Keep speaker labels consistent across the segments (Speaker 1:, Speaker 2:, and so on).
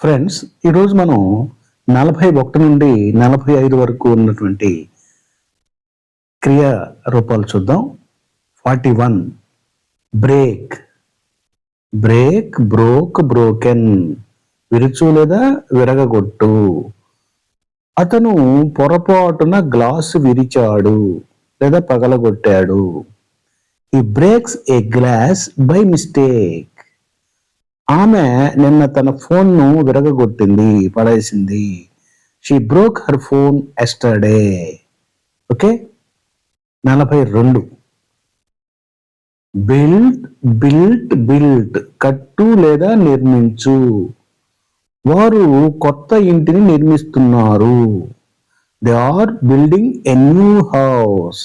Speaker 1: Friends, ఈరోజు మనం 41 నుండి 45 వరకు ఉన్నటువంటి క్రియా రూపాలు చూద్దాం. 41 బ్రేక్, బ్రేక్, బ్రోక్, బ్రోకెన్, విరుచు లేదా విరగగొట్టు. అతను పొరపాటున గ్లాసు విరిచాడు లేదా పగలగొట్టాడు. He breaks a glass by mistake. ఆమె నిన్న తన ఫోన్ను విరగగొట్టింది, పడేసింది. She broke her phone yesterday. Okay. 42 build, built, built, కట్టు లేదా నిర్మించు. వారు కొత్త ఇంటిని నిర్మిస్తున్నారు. They are building a new house.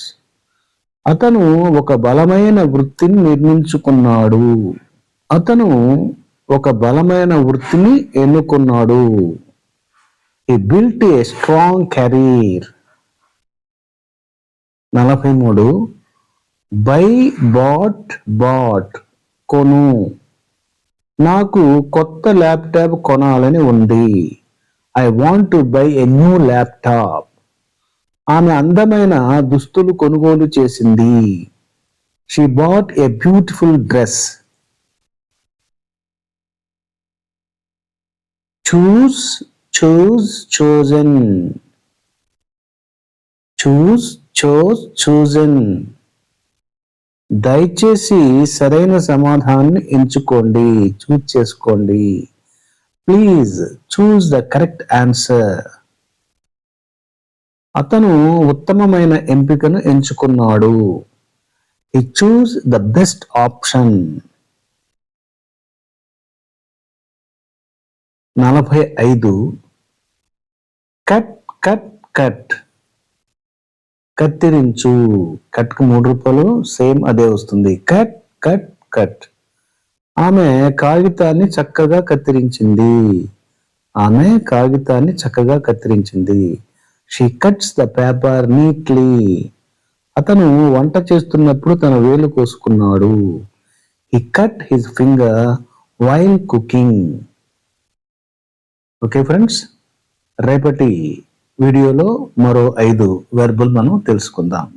Speaker 1: అతను ఒక బలమైన వృత్తిని నిర్మించుకున్నాడు. అతను ఒక బలమైన వృత్తిని ఎన్నుకున్నాడు. He built a strong career. 43 buy, bought, bought, కొను. నాకు కొత్త ల్యాప్టాప్ కొనాలని ఉంది. I want to buy a new laptop. ఆమె అందమైన దుస్తులు కొనుగోలు చేసింది. She bought a beautiful dress. Choose, choose, chosen. Choose, chose, chosen. దయచేసి సరైన సమాధానాన్ని ఎంచుకోండి, చూజ్ చేసుకోండి. Please choose the correct answer. అతను ఉత్తమమైన ఎంపికను ఎంచుకున్నాడు. He choose the best option. 45 cut, cut, cut, కత్తిరించు. కట్కు 3 రూపాయలు, సేమ్ అదే వస్తుంది. Cut, cut, cut. ఆమె కాగితాన్ని చక్కగా కత్తిరించింది. ఆమె కాగితాన్ని చక్కగా కత్తిరించింది. She cuts the paper neatly. అతను వంట చేస్తున్నప్పుడు తన వేలు కోసుకున్నాడు. He cut his finger while cooking. Okay friends, రేపటి వీడియోలో మరో 5 వెర్బులు మనం తెలుసుకుందాం.